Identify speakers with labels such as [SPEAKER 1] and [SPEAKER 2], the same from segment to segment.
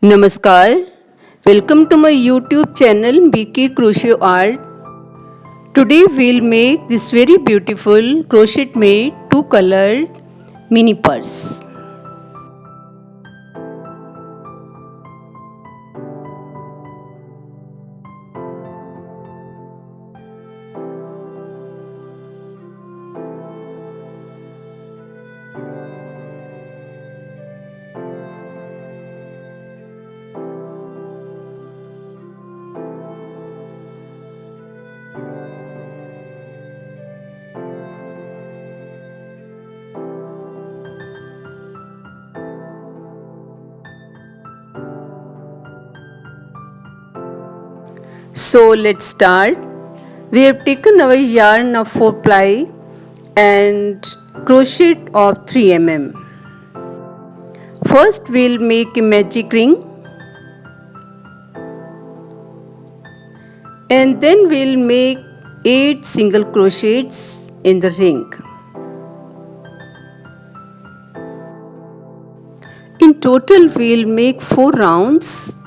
[SPEAKER 1] Namaskar. Welcome to my YouTube channel BK Crochet Art. Today we'll make this very beautiful crochet made two colored mini purse. So let's start. We have taken our yarn of 4 ply and crochet of 3 mm. First we'll make a magic ring and then we'll make 8 single crochets in the ring. In total we'll make 4 rounds.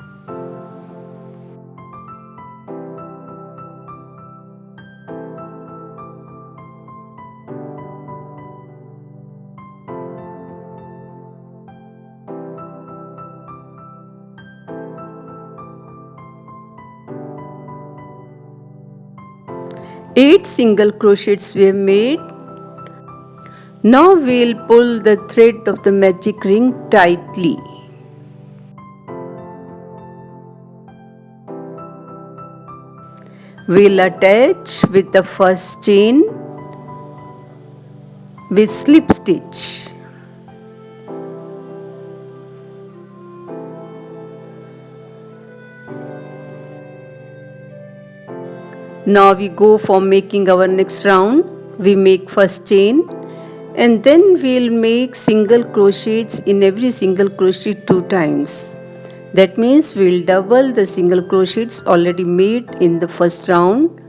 [SPEAKER 1] Eight single crochets we have made. Now we'll pull the thread of the magic ring tightly. We'll attach with the first chain with slip stitch. Now we go for making our next round. We make first chain and then we'll make single crochets in every single crochet 2 times. That means we'll double the single crochets already made in the first round.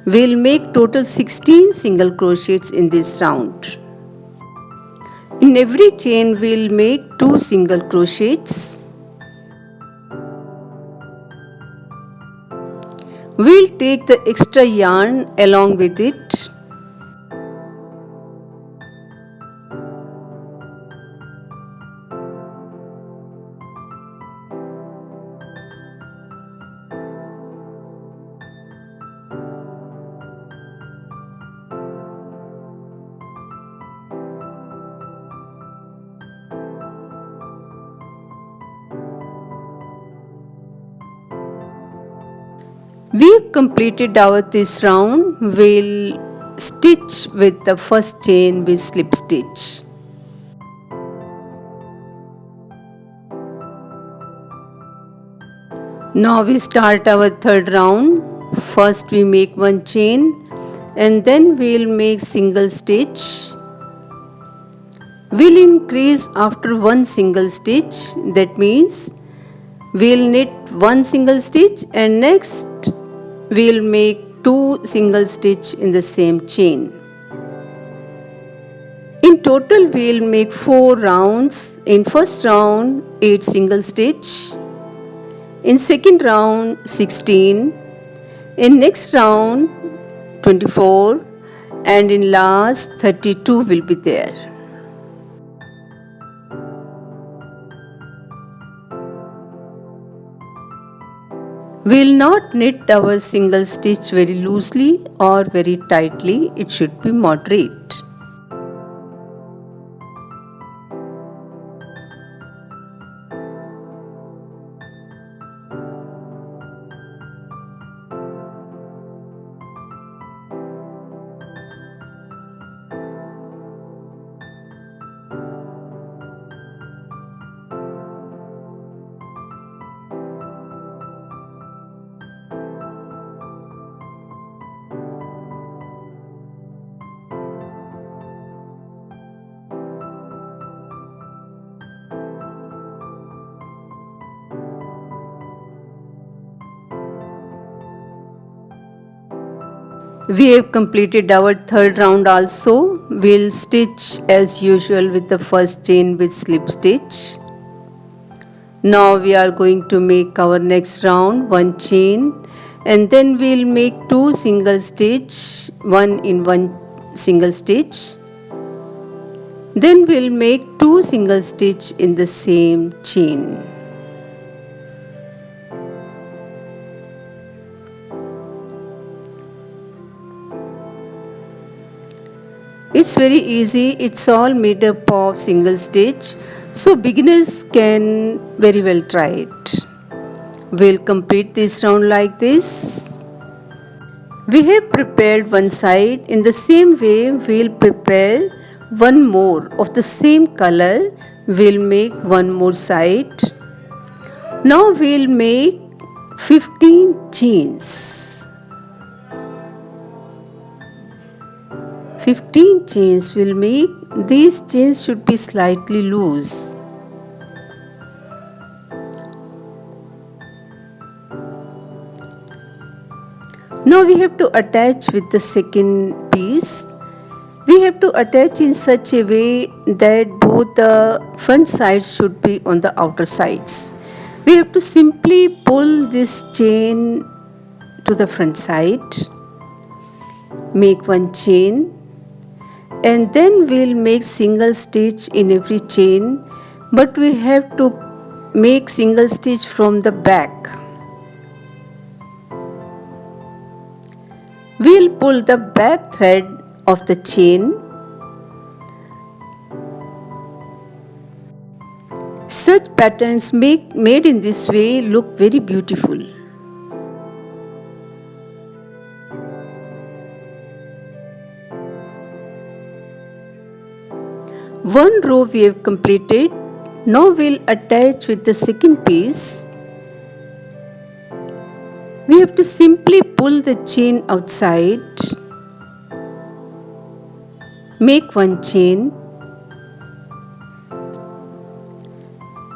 [SPEAKER 1] We'll make total 16 single crochets in this round. In every chain we'll make 2 single crochets. We'll take the extra yarn along with it. We've completed our this round. We'll stitch with the first chain with slip stitch. Now we start our third round. First we make one chain and then we'll make single stitch. We'll increase after one single stitch. That means we'll knit one single stitch and next we'll make 2 single stitch in the same chain. In total we'll make 4 rounds. In first round 8 single stitch. In second round 16. In next round 24 and in last 32 will be there. We'll not knit our single stitch very loosely or very tightly. It should be moderate. We have completed our third round also. We'll stitch as usual with the first chain with slip stitch. Now we are going to make our next round, one chain, and then we'll make two single stitch, one in one single stitch. Then we'll make two single stitch in the same chain. It's very easy, it's all made up of single stitch, so beginners can very well try it. We'll complete this round like this. We have prepared one side. In the same way, we'll prepare one more of the same color. We'll make one more side. Now we'll make 15 chains. 15 chains we'll make. These chains should be slightly loose. Now we have to attach with the second piece. We have to attach in such a way that both the front sides should be on the outer sides. We have to simply pull this chain to the front side, make one chain, and then we'll make single stitch in every chain, but we have to make single stitch from the back. We'll pull the back thread of the chain. Such patterns made in this way look very beautiful. One row we have completed. Now we'll attach with the second piece. We have to simply pull the chain outside, make one chain,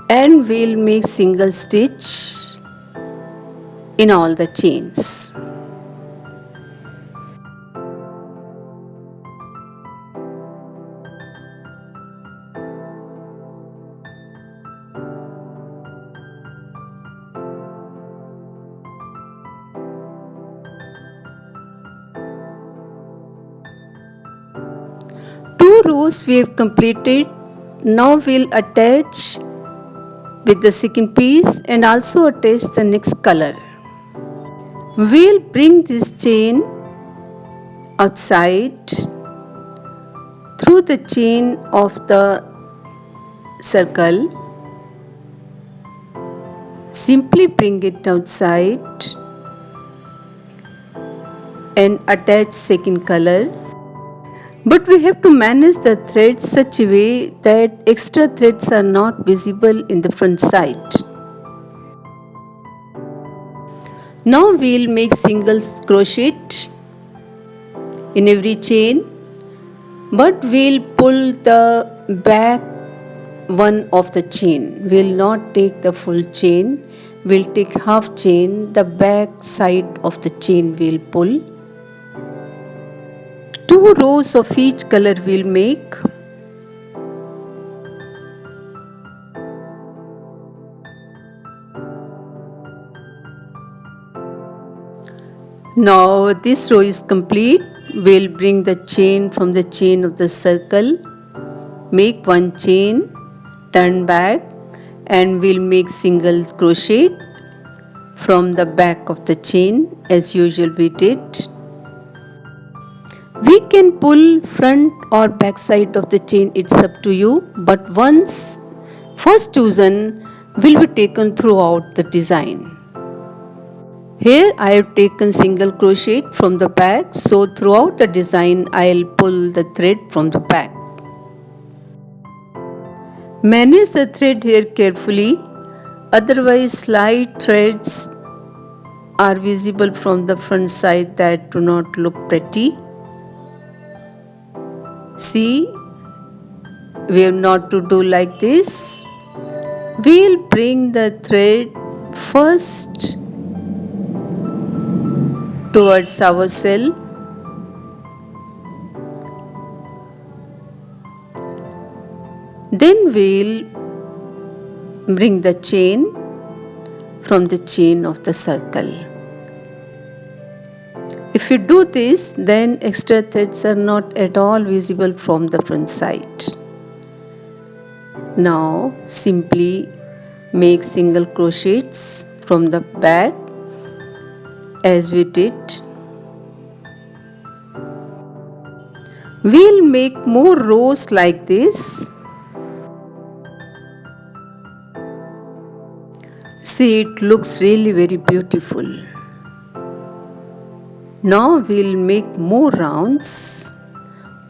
[SPEAKER 1] and we'll make single stitch in all the chains. Two rows we have completed. Now we'll attach with the second piece and also attach the next color. We'll bring this chain outside through the chain of the circle. Simply bring it outside and attach second color. But we have to manage the threads such a way that extra threads are not visible in the front side. Now we'll make single crochet in every chain, but we'll pull the back one of the chain. We'll not take the full chain, we'll take half chain, the back side of the chain we'll pull. Two rows of each color we'll make. Now this row is complete. We'll bring the chain from the chain of the circle, make one chain, turn back, and we'll make single crochet from the back of the chain as usual we did. We can pull front or back side of the chain, it's up to you, but once first chosen will be taken throughout the design. Here I have taken single crochet from the back, so throughout the design I'll pull the thread from the back. Manage the thread here carefully, otherwise slight threads are visible from the front side that do not look pretty. See, we have not to do like this. We'll bring the thread first towards our cell. Then we'll bring the chain from the chain of the circle. If you do this, then extra threads are not at all visible from the front side. Now simply make single crochets from the back as we did. We'll make more rows like this. See, it looks really very beautiful. Now we'll make more rounds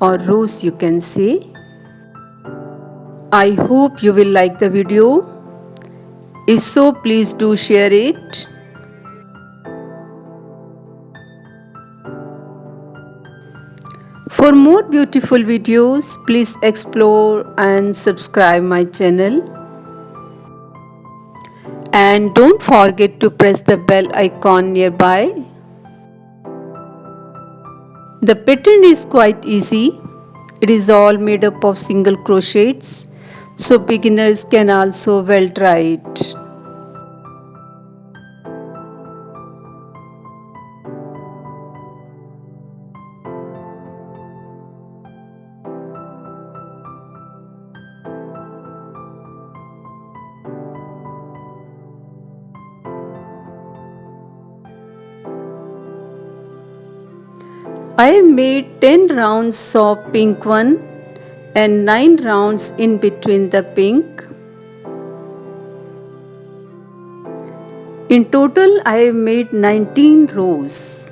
[SPEAKER 1] or rows, you can say. I hope you will like the video. If so, please do share it. For more beautiful videos, please explore and subscribe my channel. And don't forget to press the bell icon nearby. The pattern is quite easy. It is all made up of single crochets, so beginners can also well try it. I made 10 rounds of pink one and 9 rounds in between the pink. In total, I have made 19 rows.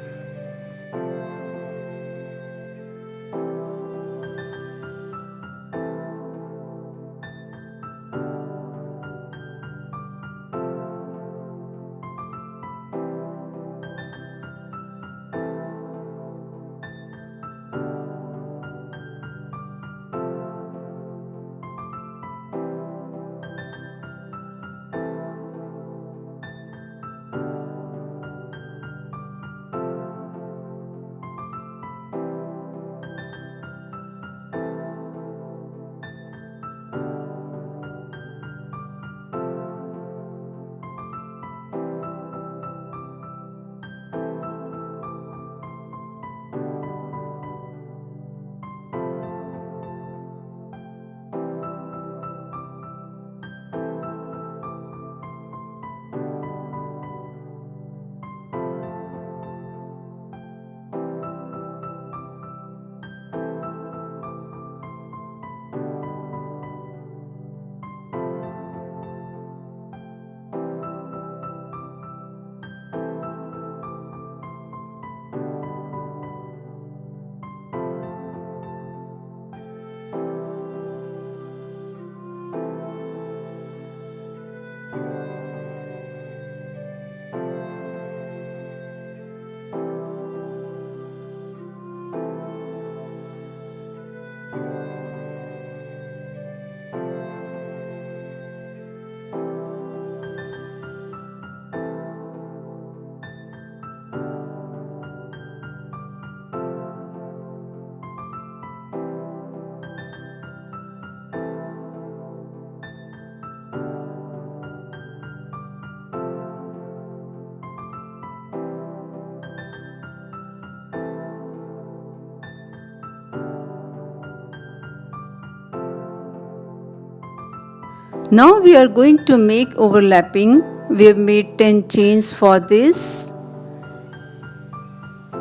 [SPEAKER 1] Now we are going to make overlapping. We have made 10 chains for this.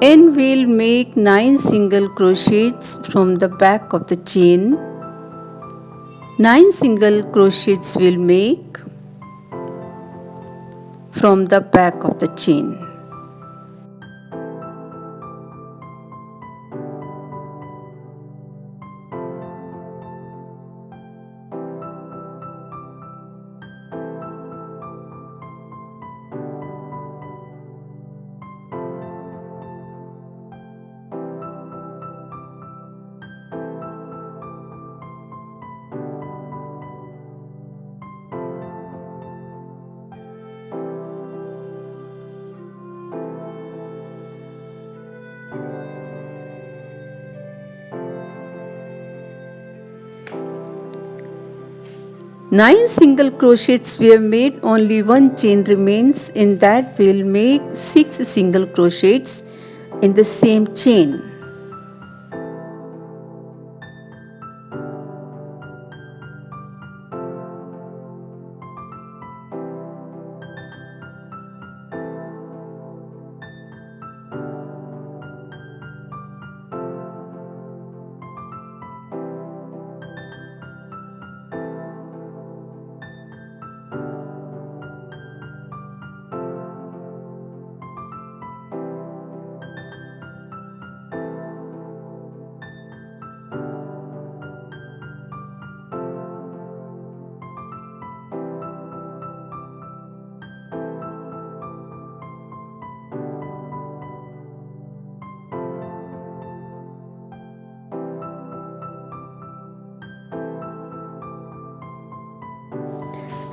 [SPEAKER 1] And we'll make 9 single crochets from the back of the chain. 9 single crochets we'll make from the back of the chain. 9 single crochets we have made, only one chain remains. In that we will make 6 single crochets in the same chain.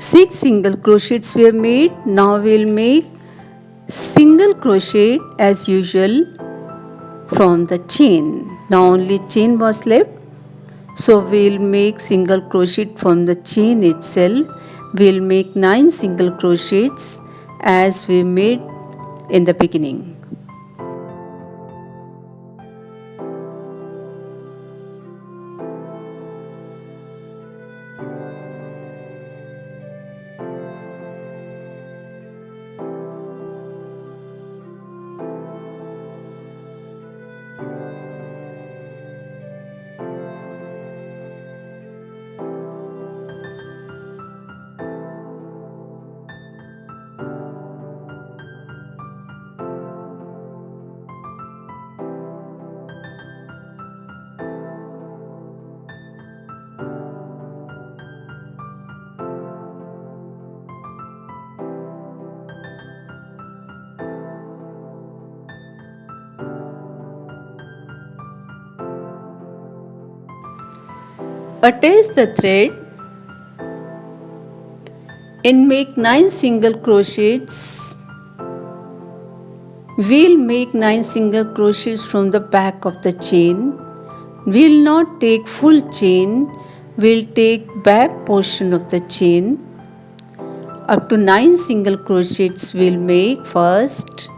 [SPEAKER 1] Six single crochets we have made. Now we will make single crochet as usual from the chain. Now only chain was left. So we will make single crochet from the chain itself. We will make 9 single crochets as we made in the beginning. Attach the thread and make 9 single crochets. We'll make 9 single crochets from the back of the chain. We'll not take full chain, we'll take back portion of the chain. Up to 9 single crochets we'll make first.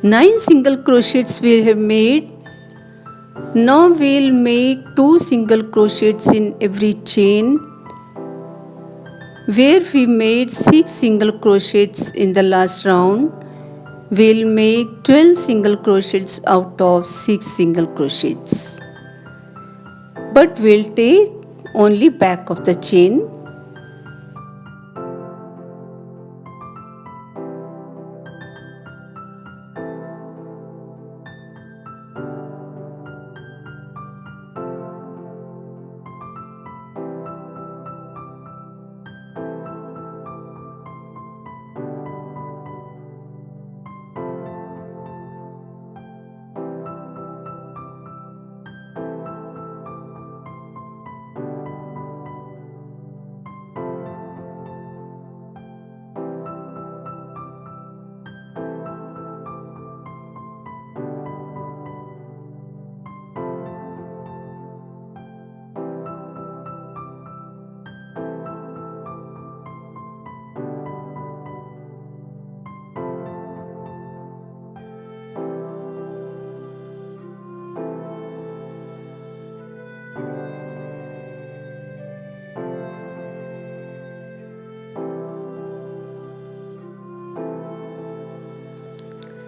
[SPEAKER 1] Nine single crochets we have made. Now we'll make 2 single crochets in every chain. Where we made 6 single crochets in the last round, we'll make 12 single crochets out of 6 single crochets. But we'll take only back of the chain.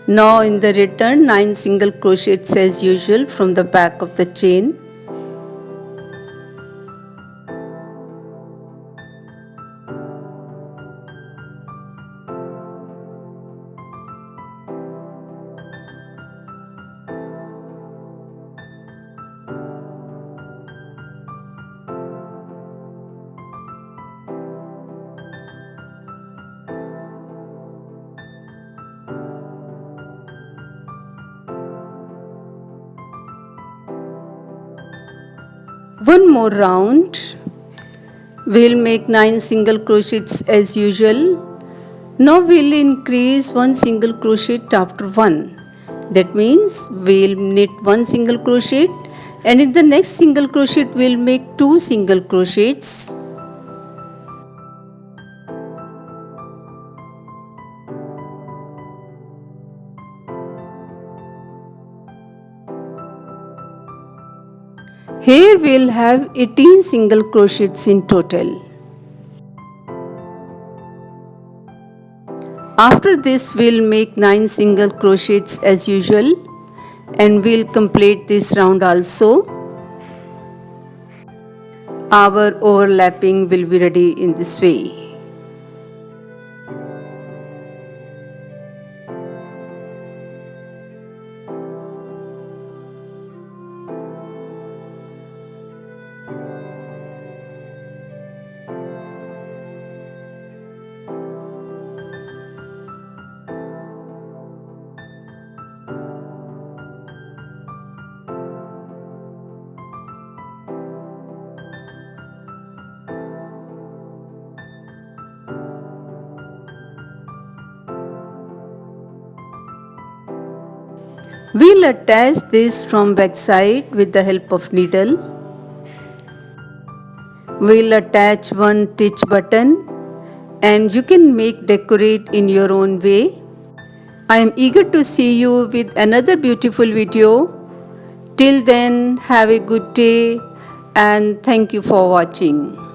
[SPEAKER 1] Now in the return 9 single crochets as usual from the back of the chain. One more round. We'll make 9 single crochets as usual. Now we'll increase 1 single crochet after 1. That means we'll knit 1 single crochet, and in the next single crochet we'll make 2 single crochets. Here we'll have 18 single crochets in total. After this we'll make 9 single crochets as usual, and we'll complete this round also. Our overlapping will be ready in this way. We'll attach this from back side with the help of needle. We'll attach one stitch button, and you can make decorate in your own way. I am eager to see you with another beautiful video. Till then, have a good day and thank you for watching.